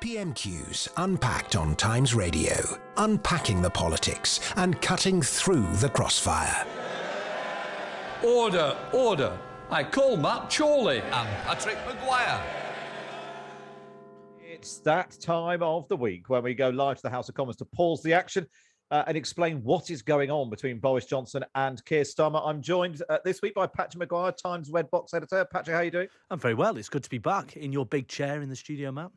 PMQs, Unpacked on Times Radio. Unpacking the politics and cutting through the crossfire. Order, order. I call Matt Chorley. I'm Patrick Maguire. It's that time of the week when we go live to the House of Commons to pause the action and explain what is going on between Boris Johnson and Keir Starmer. I'm joined this week by Patrick Maguire, Times Red Box editor. Patrick, how are you doing? I'm very well. It's good to be back in your big chair in the studio, Matt.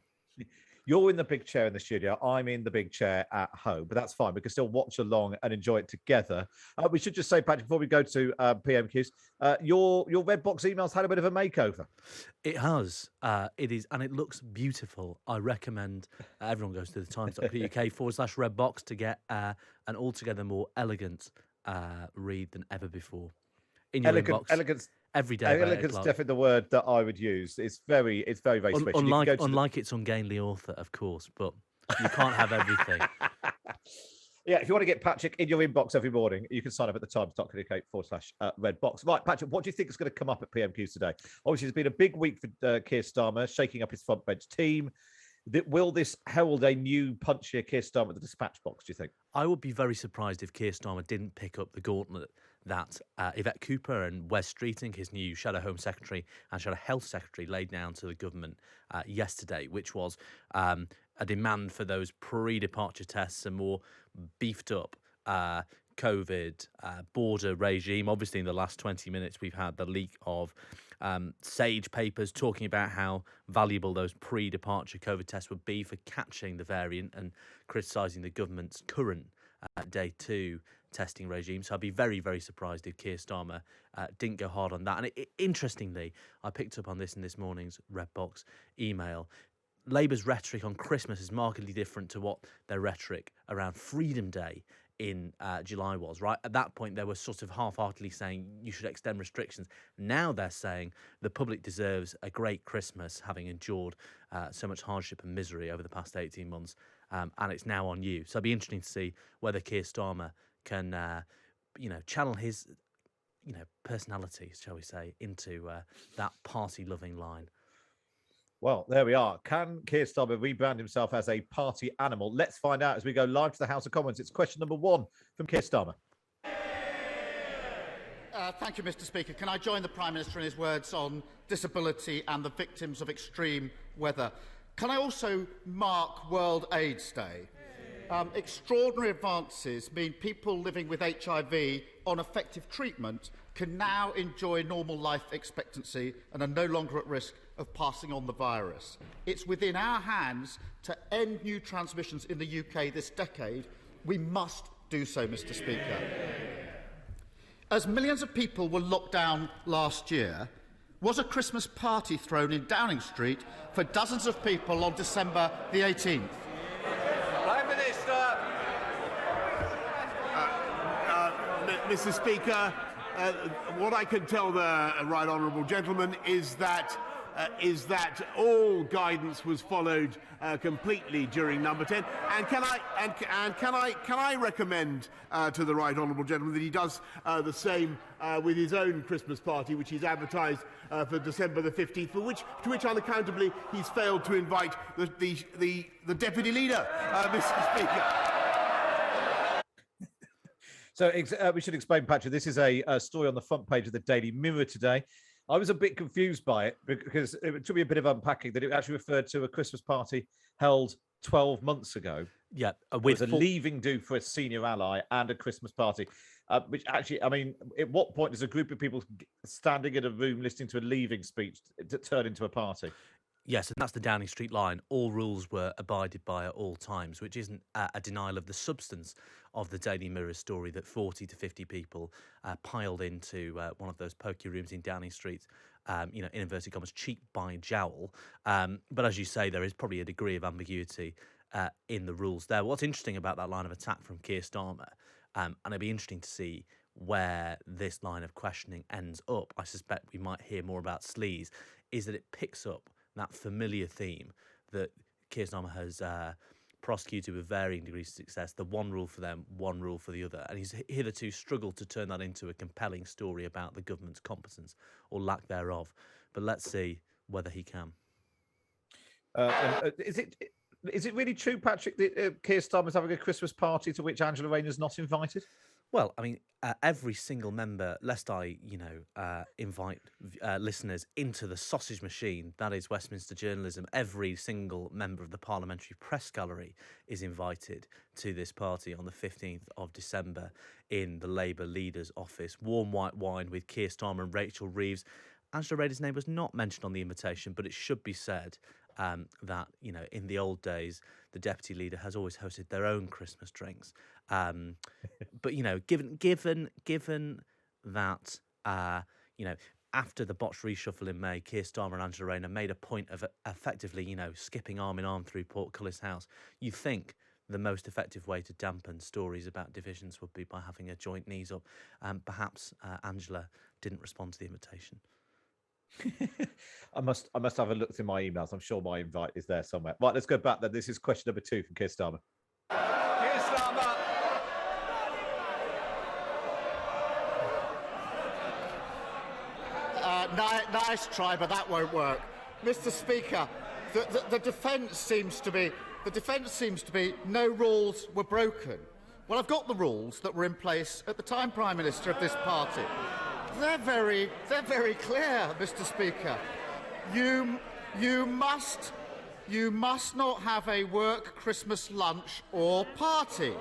You're in the big chair in the studio. I'm in the big chair at home, but that's fine. We can still watch along and enjoy it together. We should just say, Patrick, before we go to PMQs, your Red Box emails had a bit of a makeover. It has. It is, and it looks beautiful. I recommend everyone goes to the times.co.uk/redbox to get an altogether more elegant read than ever before. In your inbox. Elegance. Every day. Elegance is definitely the word that I would use. It's very switchy. Unlike its ungainly author, of course, but you can't have everything. Yeah, if you want to get Patrick in your inbox every morning, you can sign up at the times.co.uk/redbox. Right, Patrick, what do you think is going to come up at PMQs today? Obviously, it's been a big week for Keir Starmer, shaking up his front bench team. Will this herald a new punchier Keir Starmer at the dispatch box, do you think? I would be very surprised if Keir Starmer didn't pick up the gauntlet that Yvette Cooper and Wes Streeting, his new Shadow Home Secretary and Shadow Health Secretary, laid down to the government yesterday, which was a demand for those pre-departure tests, a more beefed up COVID border regime. Obviously, in the last 20 minutes, we've had the leak of SAGE papers talking about how valuable those pre-departure COVID tests would be for catching the variant and criticising the government's current day 2 testing regime. So I'd be very, very surprised if Keir Starmer didn't go hard on that. And interestingly, I picked up on this in this morning's Red Box email. Labour's rhetoric on Christmas is markedly different to what their rhetoric around Freedom Day in July was, right? At that point, they were sort of half-heartedly saying you should extend restrictions. Now they're saying the public deserves a great Christmas, having endured so much hardship and misery over the past 18 months, and it's now on you. So it'll be interesting to see whether Keir Starmer can, channel his, personality, shall we say, into that party-loving line. Well, there we are. Can Keir Starmer rebrand himself as a party animal? Let's find out as we go live to the House of Commons. It's question number 1 from Keir Starmer. Thank you, Mr. Speaker. Can I join the Prime Minister in his words on disability and the victims of extreme weather? Can I also mark World AIDS Day? Extraordinary advances mean people living with HIV on effective treatment can now enjoy normal life expectancy and are no longer at risk of passing on the virus. It's within our hands to end new transmissions in the UK this decade. We must do so, Mr. Speaker. As millions of people were locked down last year, was a Christmas party thrown in Downing Street for dozens of people on December the 18th? Prime Minister. Mr. Speaker, what I can tell the right honourable gentleman is that all guidance was followed completely during number 10. And can I recommend to the right honourable gentleman that he does the same with his own Christmas party, which he's advertised for December the 15th, to which unaccountably he's failed to invite the deputy leader, Mr. Speaker. So we should explain, Patrick, this is a story on the front page of the Daily Mirror today. I was a bit confused by it because it took me a bit of unpacking that it actually referred to a Christmas party held 12 months ago. Yeah. With a leaving do for a senior ally and a Christmas party, which actually, I mean, at what point does a group of people standing in a room listening to a leaving speech turn into a party? Yes, and that's the Downing Street line. All rules were abided by at all times, which isn't a denial of the substance of the Daily Mirror story that 40 to 50 people piled into one of those pokey rooms in Downing Street, in inverted commas, cheek by jowl. But as you say, there is probably a degree of ambiguity in the rules there. What's interesting about that line of attack from Keir Starmer, and it'd be interesting to see where this line of questioning ends up, I suspect we might hear more about sleaze, is that it picks up that familiar theme that Keir Starmer has prosecuted with varying degrees of success, the one rule for them, one rule for the other. And he's hitherto struggled to turn that into a compelling story about the government's competence or lack thereof. But let's see whether he can. Is it really true, Patrick, that Keir Starmer's having a Christmas party to which Angela Rayner's not invited? Well, I mean, every single member, lest I, invite listeners into the sausage machine that is Westminster journalism, every single member of the Parliamentary Press Gallery is invited to this party on the 15th of December in the Labour leader's office. Warm white wine with Keir Starmer and Rachel Reeves. Angela Rayner's name was not mentioned on the invitation, but it should be said that, in the old days, the deputy leader has always hosted their own Christmas drinks. But given that after the botched reshuffle in May, Keir Starmer and Angela Rayner made a point of effectively skipping arm in arm through Portcullis House, you think the most effective way to dampen stories about divisions would be by having a joint knees up. Perhaps Angela didn't respond to the invitation. I must have a look through my emails. I'm sure my invite is there somewhere. Right, let's go back then. This is question number 2 from Keir Starmer. Keir Starmer. Nice try, but that won't work. Mr. Speaker, the defence seems to be no rules were broken. Well, I've got the rules that were in place at the time Prime Minister of this party. They're very clear, Mr. Speaker. You must not have a work Christmas lunch or party.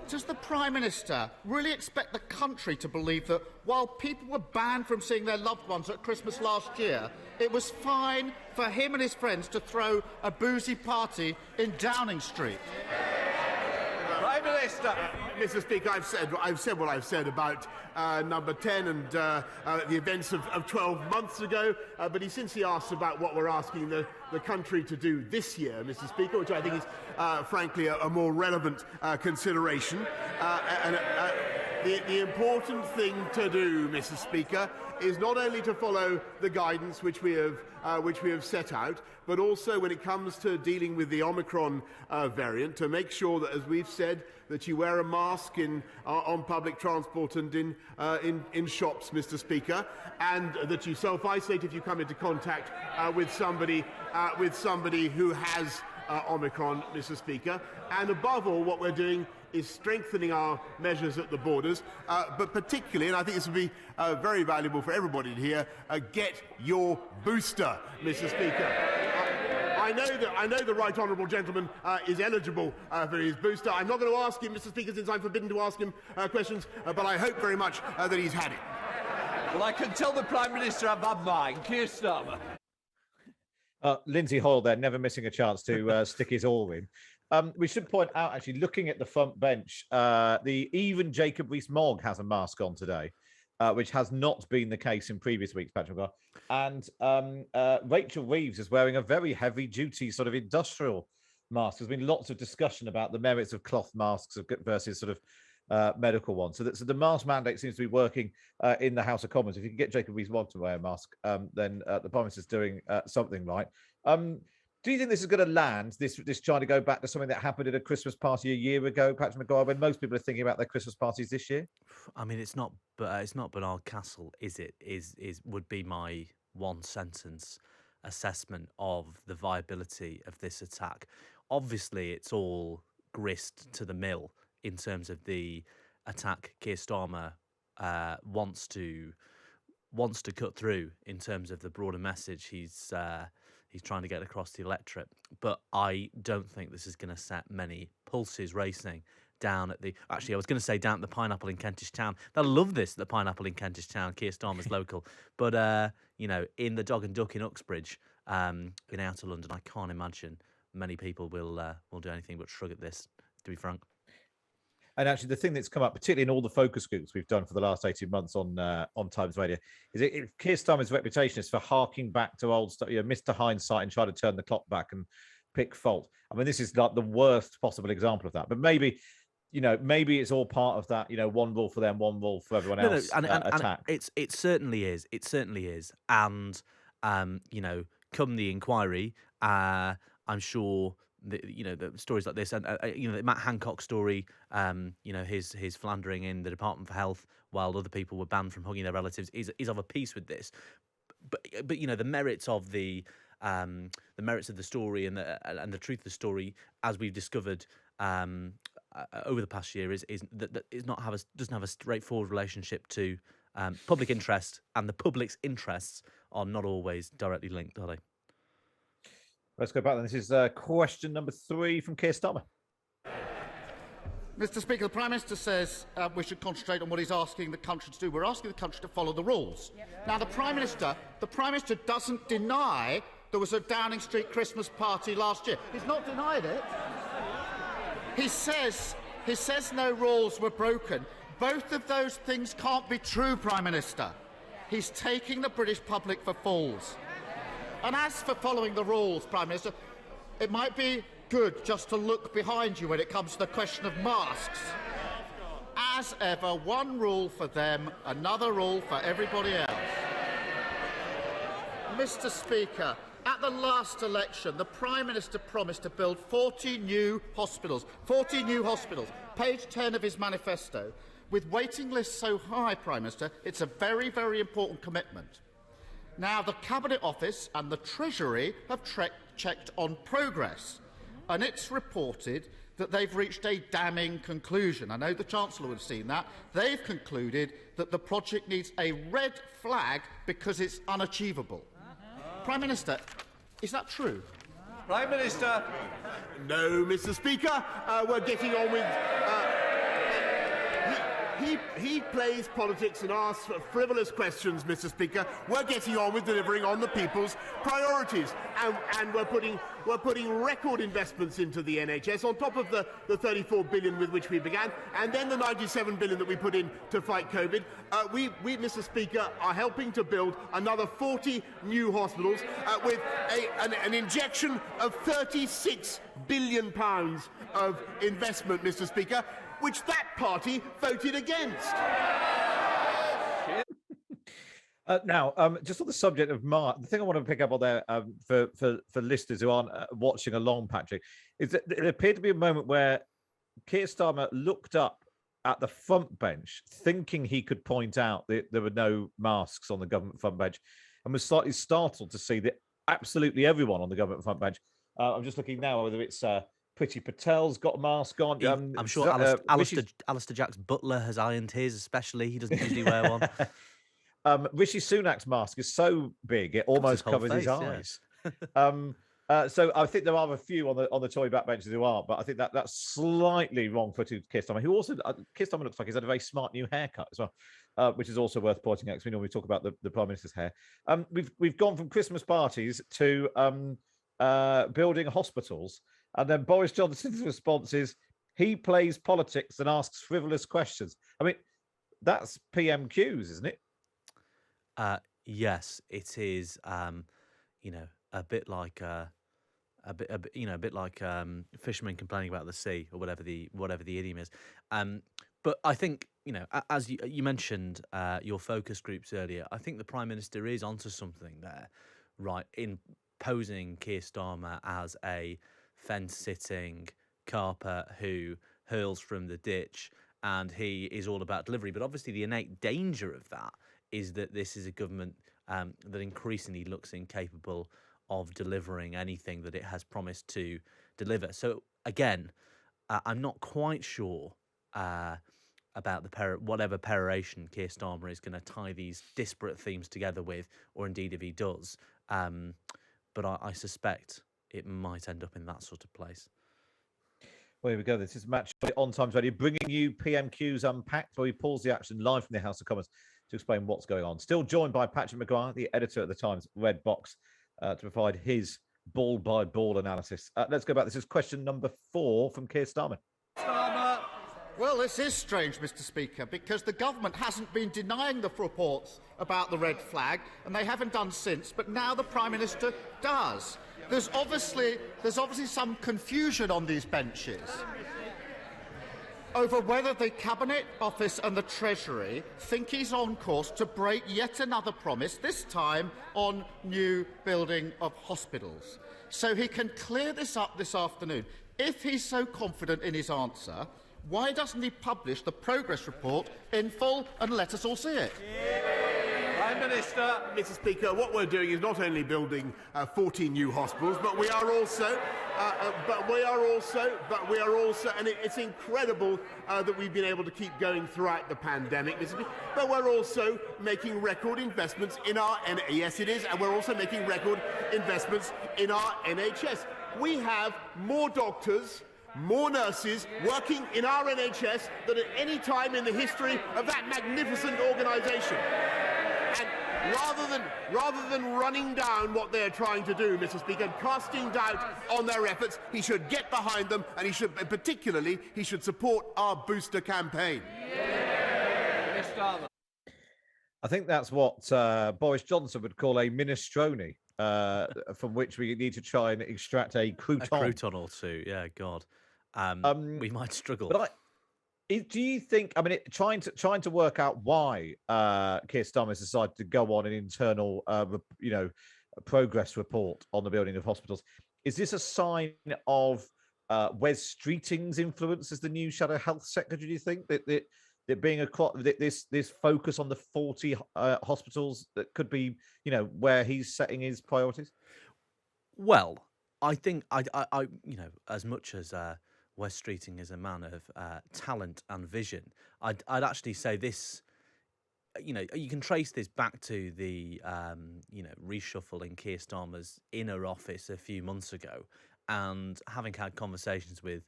Does the Prime Minister really expect the country to believe that while people were banned from seeing their loved ones at Christmas last year, it was fine for him and his friends to throw a boozy party in Downing Street? Prime Minister. Mr. Speaker, I've said what I've said about number 10 and the events of 12 months ago. But since he asked about what we're asking the country to do this year, Mr. Speaker, which I think is frankly a more relevant consideration. The important thing to do, Mr. Speaker, is not only to follow the guidance which we have set out, but also when it comes to dealing with the Omicron variant, to make sure that, as we've said, that you wear a mask on public transport and in shops, Mr. Speaker, and that you self-isolate if you come into contact with somebody who has Omicron, Mr. Speaker. And above all, what we're doing is strengthening our measures at the borders, but particularly, and I think this will be very valuable for everybody to hear, get your booster, Mr. Speaker. I know the right honourable gentleman is eligible for his booster. I'm not going to ask him, Mr. Speaker, since I'm forbidden to ask him questions, but I hope very much that he's had it. Well, I can tell the Prime Minister I've had mine. Keir Starmer. Lindsay Hoyle there, never missing a chance to stick his all in. We should point out, actually, looking at the front bench, even Jacob Rees-Mogg has a mask on today, which has not been the case in previous weeks, Patrick Maguire. And Rachel Reeves is wearing a very heavy-duty sort of industrial mask. There's been lots of discussion about the merits of cloth masks versus sort of medical ones. So the mask mandate seems to be working in the House of Commons. If you can get Jacob Rees-Mogg to wear a mask, then the Prime Minister's doing something right. Do you think this is going to land, this trying to go back to something that happened at a Christmas party a year ago, Patrick Maguire, when most people are thinking about their Christmas parties this year? I mean, it's not Bernard Castle, is it? Would be my one sentence assessment of the viability of this attack. Obviously, it's all grist to the mill in terms of the attack Keir Starmer wants to cut through in terms of the broader message he's trying to get across the electorate. But I don't think this is going to set many pulses racing down at the... Actually, I was going to say down at the Pineapple in Kentish Town. They'll love this, the Pineapple in Kentish Town. Keir Starmer's local. But, in the Dog and Duck in Uxbridge, in outer London, I can't imagine many people will do anything but shrug at this, to be frank. And actually, the thing that's come up, particularly in all the focus groups we've done for the last 18 months on Times Radio, is Keir Starmer's reputation is for harking back to old stuff, Mr. Hindsight, and trying to turn the clock back and pick fault. I mean, this is like the worst possible example of that. But maybe it's all part of that, one rule for them, one rule for everyone else attack. And it certainly is. It certainly is. And, come the inquiry, I'm sure... the stories like this, and the Matt Hancock story, his philandering in the Department for Health while other people were banned from hugging their relatives is of a piece with this. But the merits of the the merits of the story and the truth of the story, as we've discovered over the past year, is that doesn't have a straightforward relationship to public interest, and the public's interests are not always directly linked, are they? Let's go back then. This is question number 3 from Keir Starmer. Mr. Speaker, the Prime Minister says we should concentrate on what he's asking the country to do. We're asking the country to follow the rules. Now, the Prime Minister doesn't deny there was a Downing Street Christmas party last year. He's not denied it. He says no rules were broken. Both of those things can't be true, Prime Minister. He's taking the British public for fools. And as for following the rules, Prime Minister, it might be good just to look behind you when it comes to the question of masks. As ever, one rule for them, another rule for everybody else. Mr. Speaker, at the last election, the Prime Minister promised to build 40 new hospitals. 40 new hospitals. Page 10 of his manifesto. With waiting lists so high, Prime Minister, it's a very, very important commitment. Now, the Cabinet Office and the Treasury have checked on progress, and it's reported that they've reached a damning conclusion. I know the Chancellor would have seen that. They've concluded that the project needs a red flag because it's unachievable. Prime Minister, is that true? Prime Minister. No, Mr. Speaker. We're getting on with... He plays politics and asks frivolous questions, Mr. Speaker. We're getting on with delivering on the people's priorities, and we're putting record investments into the NHS on top of the 34 billion with which we began, and then the 97 billion that we put in to fight COVID. We, Mr. Speaker, are helping to build another 40 new hospitals with an injection of 36 billion pounds of investment, Mr. Speaker, which that party voted against. Now, just on the subject of Mark, the thing I want to pick up on there for listeners who aren't watching along, Patrick, is that it appeared to be a moment where Keir Starmer looked up at the front bench, thinking he could point out that there were no masks on the government front bench, and was slightly startled to see that absolutely everyone on the government front bench. I'm just looking now whether it's Priti Patel's got a mask on. I'm sure Alistair Jack's butler has ironed his, especially. He doesn't usually wear one. Rishi Sunak's mask is so big it almost covers his eyes. Yeah. So I think there are a few on the Tory backbenchers who aren't, but I think that's slightly wrong-footed Keir Starmer, who also Keir Starmer looks like he's had a very smart new haircut as well, which is also worth pointing out because we normally talk about the Prime Minister's hair. We've gone from Christmas parties to building hospitals. And then Boris Johnson's response is he plays politics and asks frivolous questions. I mean, that's PMQs, isn't it? Yes, it is. A bit like fishermen complaining about the sea, or whatever the idiom is. But I think, as you mentioned your focus groups earlier, I think the Prime Minister is onto something there, right? In posing Keir Starmer as a fence-sitting carper who hurls from the ditch, and he is all about delivery. But obviously the innate danger of that is that this is a government that increasingly looks incapable of delivering anything that it has promised to deliver. So again, I'm not quite sure about whatever peroration Keir Starmer is going to tie these disparate themes together with, or indeed if he does. But I suspect it might end up in that sort of place. Well, here we go. This is Match on Times Radio, bringing you PMQs Unpacked, where we pause the action live from the House of Commons to explain what's going on. Still joined by Patrick Maguire, the editor at the Times Red Box, to provide his ball-by-ball analysis. Let's go back. This is question number 4 from Keir Starmer. Well, this is strange, Mr. Speaker, because the government hasn't been denying the reports about the red flag, and they haven't done since, but now the Prime Minister does. There's obviously some confusion on these benches over whether the Cabinet Office and the Treasury think he's on course to break yet another promise, this time on new building of hospitals. So he can clear this up this afternoon. If he's so confident in his answer, why doesn't he publish the progress report in full and let us all see it? Prime Minister. Mr. Speaker, what we're doing is not only building 14 new hospitals, but we are also, and it's incredible that we've been able to keep going throughout the pandemic, Mr. Speaker. But we're also making record investments in our yes, it is, and we're also making record investments in our NHS. We have more doctors, more nurses working in our NHS than at any time in the history of that magnificent organisation. And rather than running down what they're trying to do, Mr. Speaker, and casting doubt on their efforts, he should get behind them, and he should support our booster campaign. I think that's what Boris Johnson would call a minestrone, from which we need to try and extract a crouton. A crouton or two, yeah, God. We might struggle. But do you think? I mean, trying to work out why Keir Starmer has decided to go on an internal, progress report on the building of hospitals. Is this a sign of Wes Streeting's influence as the new Shadow Health Secretary? Do you think that being this focus on the 40 hospitals that could be, where he's setting his priorities? Well, I think I as much as Wes Streeting is a man of talent and vision, I'd actually say this. You can trace this back to the reshuffle in Keir Starmer's inner office a few months ago, and having had conversations with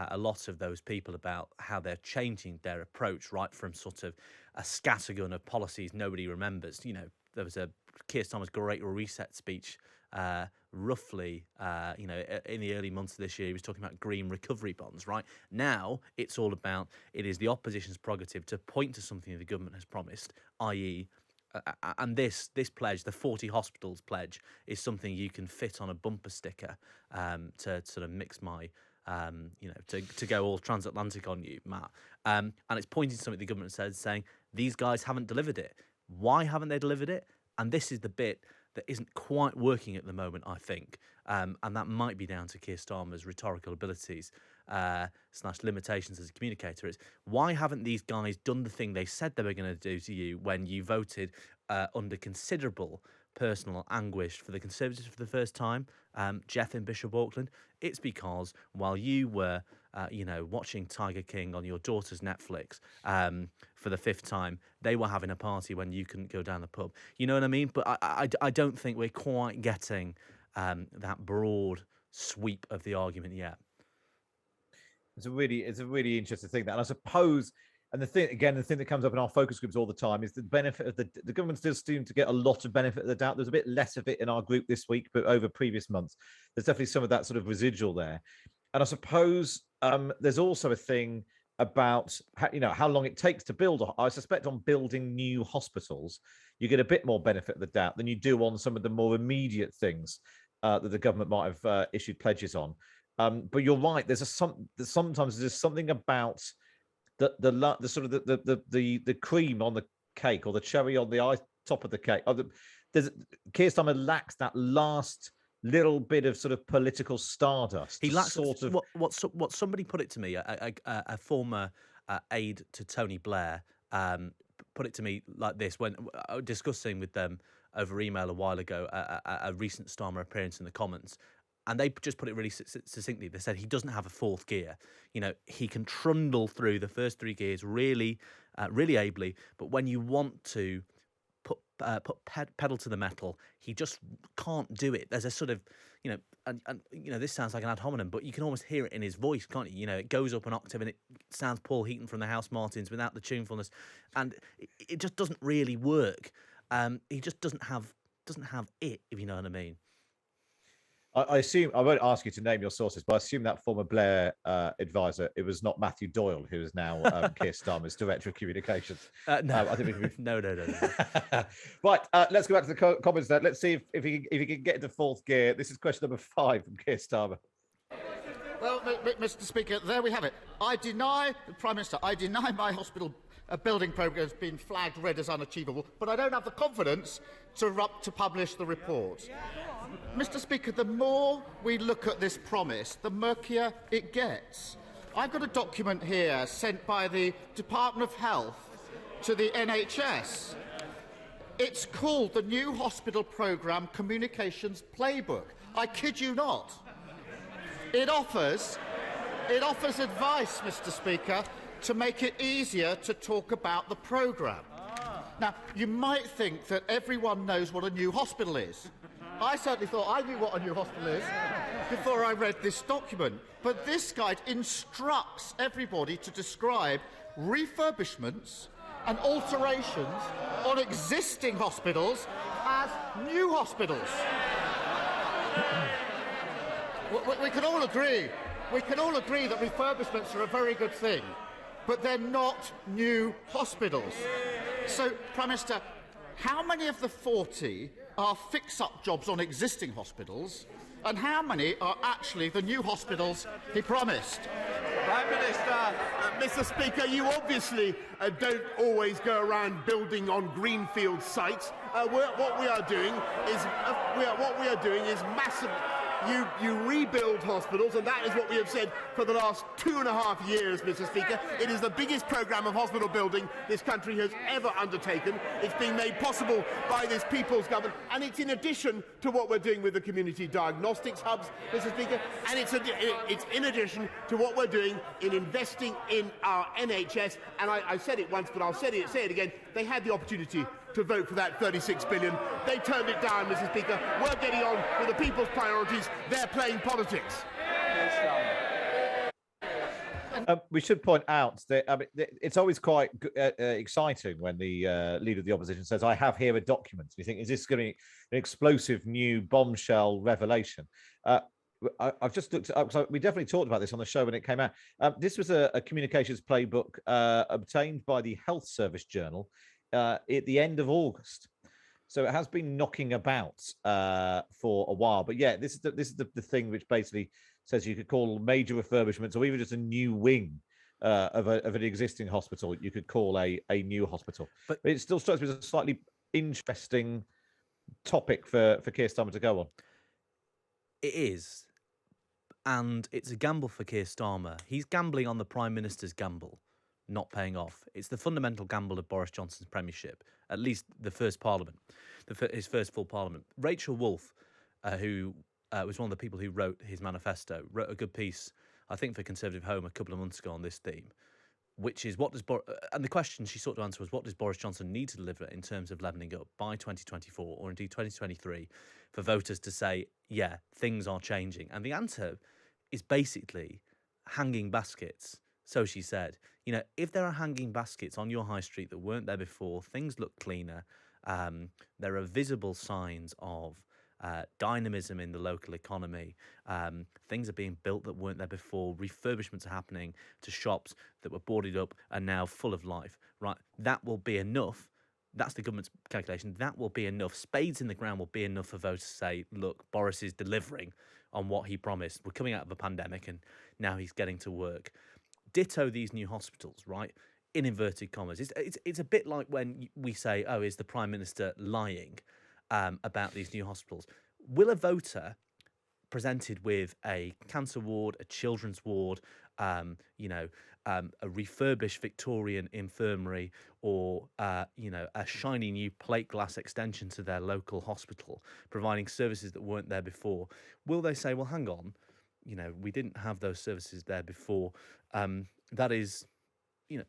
a lot of those people about how they're changing their approach, right from sort of a scattergun of policies nobody remembers. There was a Keir Starmer's Great Reset speech roughly, in the early months of this year. He was talking about green recovery bonds, right? Now it's all about, it is the opposition's prerogative to point to something the government has promised, i.e., and this pledge, the 40 hospitals pledge, is something you can fit on a bumper sticker to sort of mix my, to go all transatlantic on you, Matt. And it's pointing to something the government says, saying these guys haven't delivered it. Why haven't they delivered it? And this is the bit that isn't quite working at the moment, I think. And that might be down to Keir Starmer's rhetorical abilities / limitations as a communicator. It's why haven't these guys done the thing they said they were going to do to you when you voted under considerable personal anguish for the Conservatives for the first time, Jeff in Bishop Auckland? It's because while you were, watching Tiger King on your daughter's Netflix for the 5th time, they were having a party when you couldn't go down the pub. You know what I mean? But I don't think we're quite getting that broad sweep of the argument yet. It's a really interesting thing, that, and I suppose. And the thing that comes up in our focus groups all the time is the benefit of the government still seem to get a lot of benefit of the doubt. There's a bit less of it in our group this week, but over previous months, there's definitely some of that sort of residual there. And I suppose there's also a thing about how long it takes to build. I suspect on building new hospitals, you get a bit more benefit of the doubt than you do on some of the more immediate things that the government might have issued pledges on. But you're right. Sometimes there's something about the cream on the cake, or the cherry on the top of the cake. Keir Starmer lacks that last little bit of sort of political stardust. He lacks sort of what somebody put it to me. A former aide to Tony Blair put it to me like this when discussing with them over email a while ago a recent Starmer appearance in the Commons. And they just put it really succinctly. They said he doesn't have a fourth gear. He can trundle through the first 3 gears really ably. But when you want to put pedal to the metal, he just can't do it. There's a sort of, this sounds like an ad hominem, but you can almost hear it in his voice, can't you? It goes up an octave and it sounds Paul Heaton from the House Martins without the tunefulness, and it just doesn't really work. He just doesn't have it, if you know what I mean. I assume, I won't ask you to name your sources, but I assume that former Blair advisor, it was not Matthew Doyle, who is now Keir Starmer's Director of Communications. No, I think we can... no. Right, let's go back to the comments there. Let's see if he can get into 4th gear. This is question number 5 from Keir Starmer. Well, Mr. Speaker, there we have it. Prime Minister, I deny my hospital building programme has been flagged red as unachievable, but I don't have the confidence to publish the report. Mr. Speaker, the more we look at this promise, the murkier it gets. I've got a document here sent by the Department of Health to the NHS. It's called the New Hospital Programme Communications Playbook. I kid you not. It offers advice, Mr. Speaker, to make it easier to talk about the programme. Now, you might think that everyone knows what a new hospital is. I certainly thought I knew what a new hospital is before I read this document. But this guide instructs everybody to describe refurbishments and alterations on existing hospitals as new hospitals. We can all agree that refurbishments are a very good thing, but they're not new hospitals. So, Prime Minister, how many of the 40 are fix-up jobs on existing hospitals, and how many are actually the new hospitals he promised? Prime Minister, Mr. Speaker, you obviously don't always go around building on greenfield sites. What we are doing is massive. You rebuild hospitals, and that is what we have said for the last 2.5 years, Mr. Speaker. It is the biggest programme of hospital building this country has ever undertaken. It's been made possible by this people's government, and it's in addition to what we're doing with the community diagnostics hubs, Mr. Speaker, and it's in addition to what we're doing in investing in our NHS. And I said it once, but I'll say it again. They had the opportunity to vote for that 36 billion. They turned it down, Mr. Speaker. We're getting on with the people's priorities. They're playing politics. We should point out that it's always quite exciting when the leader of the opposition says, "I have here a document." You think, is this going to be an explosive new bombshell revelation? I've just looked it up, because we definitely talked about this on the show when it came out. This was a communications playbook obtained by the Health Service Journal at the end of August. So it has been knocking about for a while. But yeah, this is the thing which basically says you could call major refurbishments, or even just a new wing of an existing hospital, you could call a new hospital. But it still strikes me as a slightly interesting topic for Keir Starmer to go on. It is. And it's a gamble for Keir Starmer. He's gambling on the Prime Minister's gamble not paying off. It's the fundamental gamble of Boris Johnson's premiership, at least the first parliament, his first full parliament. Rachel Wolfe, who was one of the people who wrote his manifesto, wrote a good piece, I think, for Conservative Home a couple of months ago on this theme, which is and the question she sought to answer was, what does Boris Johnson need to deliver in terms of levelling up by 2024 or indeed 2023 for voters to say, yeah, things are changing? And the answer is basically hanging baskets. So she said, if there are hanging baskets on your high street that weren't there before, things look cleaner, there are visible signs of dynamism in the local economy, things are being built that weren't there before, refurbishments are happening to shops that were boarded up and now full of life, right? That will be enough. That's the government's calculation. That will be enough. Spades in the ground will be enough for voters to say, look, Boris is delivering on what he promised. We're coming out of a pandemic and now he's getting to work. Ditto these new hospitals, right? In inverted commas. It's a bit like when we say, oh, is the Prime Minister lying about these new hospitals? Will a voter presented with a cancer ward, a children's ward, a refurbished Victorian infirmary, or a shiny new plate glass extension to their local hospital, providing services that weren't there before, will they say, well, hang on, we didn't have those services there before. That is,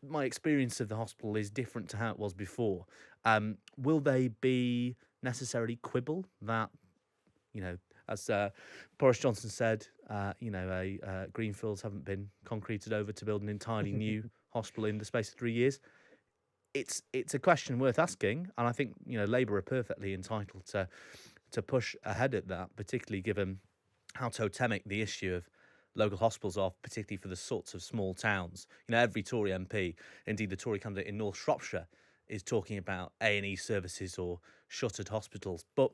my experience of the hospital is different to how it was before. Will they be necessarily quibble that, as Boris Johnson said, greenfields haven't been concreted over to build an entirely new hospital in the space of 3 years? It's a question worth asking, and I think Labour are perfectly entitled to push ahead at that, particularly given how totemic the issue of local hospitals are, particularly for the sorts of small towns. Every Tory MP, indeed the Tory candidate in North Shropshire, is talking about A&E services or shuttered hospitals. But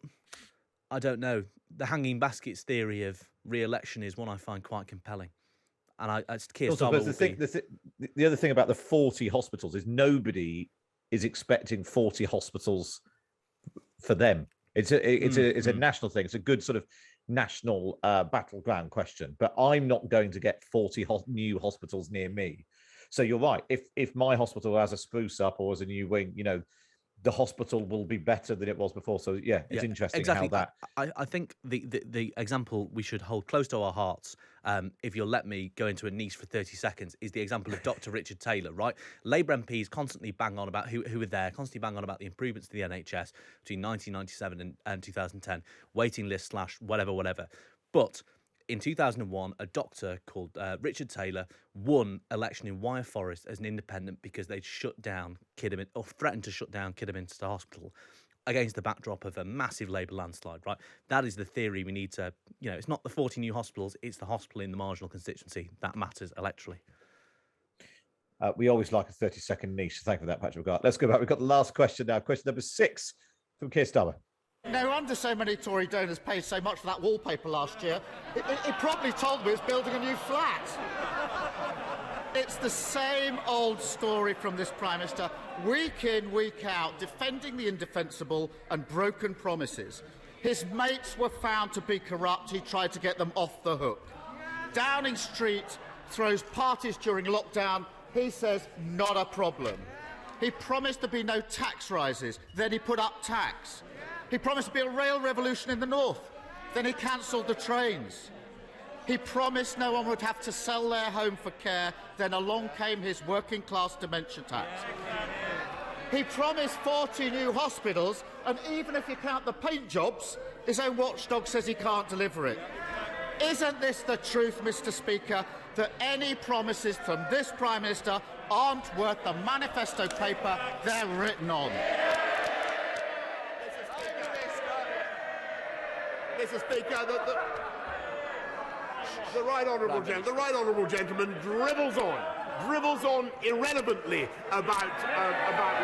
I don't know. The hanging baskets theory of re-election is one I find quite compelling. And Keir Starmer the other thing about the 40 hospitals is nobody is expecting 40 hospitals for them. It's a national thing. It's a good sort of national battleground question. But I'm not going to get 40 new hospitals near me. So you're right. If my hospital has a spruce up or as a new wing, the hospital will be better than it was before. So yeah, it's interesting exactly. how that. I think the example we should hold close to our hearts, if you'll let me go into a niche for 30 seconds, is the example of Dr. Richard Taylor, right? Labour MPs constantly bang on about who were there, constantly bang on about the improvements to the NHS between 1997 and 2010, waiting list / whatever. But in 2001, a doctor called Richard Taylor won election in Wyre Forest as an independent because they'd shut down Kidderminster, or threatened to shut down Kidderminster Hospital against the backdrop of a massive Labour landslide, right? That is the theory we need to, it's not the 40 new hospitals, it's the hospital in the marginal constituency that matters electorally. We always like a 30-second niche. Thank you for that, Patrick McGrath. Let's go back. We've got the last question now. Question number 6 from Keir Starmer. No wonder so many Tory donors paid so much for that wallpaper last year. It probably told me it's building a new flat. It's the same old story from this Prime Minister, week in, week out, defending the indefensible and broken promises. His mates were found to be corrupt. He tried to get them off the hook. Downing Street throws parties during lockdown. He says, not a problem. He promised there'd be no tax rises. Then he put up tax. He promised to be a rail revolution in the north. Then he cancelled the trains. He promised no one would have to sell their home for care. Then along came his working class dementia tax. He promised 40 new hospitals, and even if you count the paint jobs, his own watchdog says he can't deliver it. Isn't this the truth, Mr. Speaker, that any promises from this Prime Minister aren't worth the manifesto paper they're written on? Mr. Speaker, the right honourable gentleman dribbles on irrelevantly about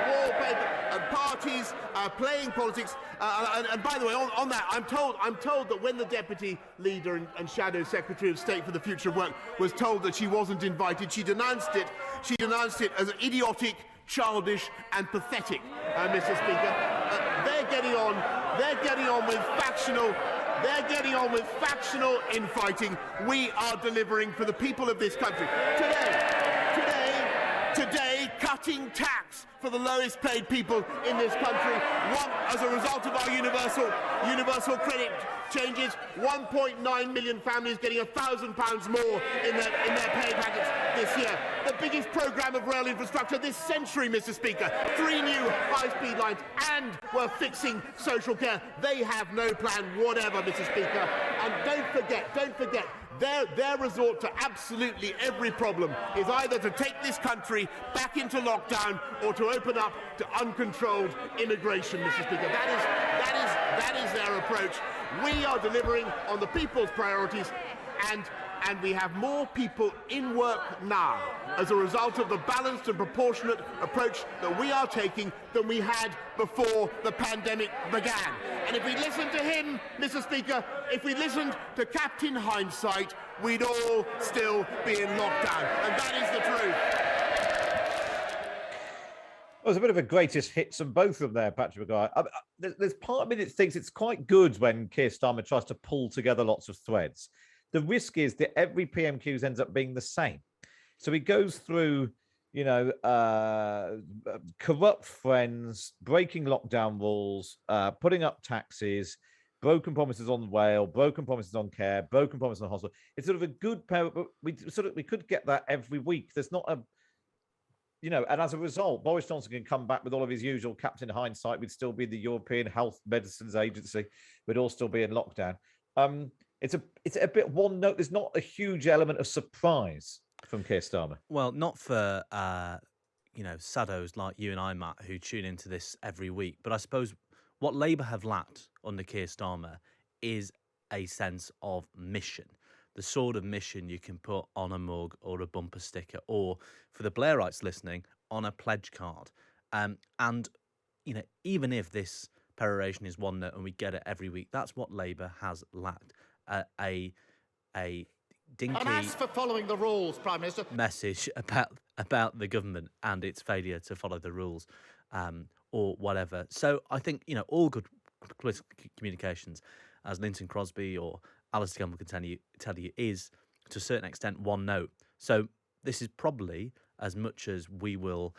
wallpaper and parties, playing politics. And by the way, on that, I'm told that when the deputy leader and shadow secretary of state for the future of work was told that she wasn't invited, she denounced it. She denounced it as idiotic, childish, and pathetic. Mr. Speaker, they're getting on with factional. They're getting on with factional infighting. We are delivering for the people of this country. Today, cutting tax for the lowest paid people in this country. As a result of our universal credit changes, 1.9 million families getting £1,000 more in their pay packets this year. The biggest programme of rail infrastructure this century, Mr. Speaker. 3 new high-speed lines, and we're fixing social care. They have no plan whatever, Mr. Speaker. And don't forget, their resort to absolutely every problem is either to take this country back into lockdown or to open up to uncontrolled immigration, Mr. Speaker. That is their approach. We are delivering on the people's priorities, and we have more people in work now as a result of the balanced and proportionate approach that we are taking than we had before the pandemic began. And if we listened to him, Mr. Speaker, if we listened to Captain Hindsight, we'd all still be in lockdown. And that is the truth. Well, there's a bit of a greatest hits on both of them there, Patrick Maguire. There's part of me that thinks it's quite good when Keir Starmer tries to pull together lots of threads. The risk is that every PMQs ends up being the same. So he goes through, corrupt friends, breaking lockdown rules, putting up taxes, broken promises on rail, broken promises on care, broken promises on hospital. It's sort of a good pair, but we could get that every week. There's not a, and as a result, Boris Johnson can come back with all of his usual Captain Hindsight. We'd still be the European Health Medicines Agency. We'd all still be in lockdown. It's a bit one note. There's not a huge element of surprise from Keir Starmer. Well, not for saddos like you and I, Matt, who tune into this every week. But I suppose what Labour have lacked under Keir Starmer is a sense of mission. The sort of mission you can put on a mug or a bumper sticker, or for the Blairites listening, on a pledge card. And even if this peroration is one note and we get it every week, that's what Labour has lacked. A dinky and as for following the rules, Prime Minister, message about the government and its failure to follow the rules, or whatever. So I think all good political communications, as Linton Crosby or Alistair Campbell can tell you, is to a certain extent one note. So this is probably as much as we will,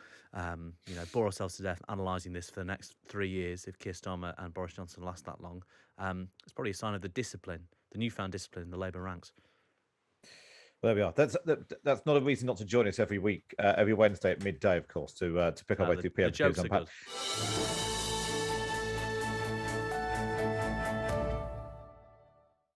bore ourselves to death analysing this for the next 3 years, if Keir Starmer and Boris Johnson last that long, it's probably a sign of the newfound discipline in the Labour ranks. There we are. That's not a reason not to join us every week, every Wednesday at midday, of course, to pick our way through PMQs. The jokes are good.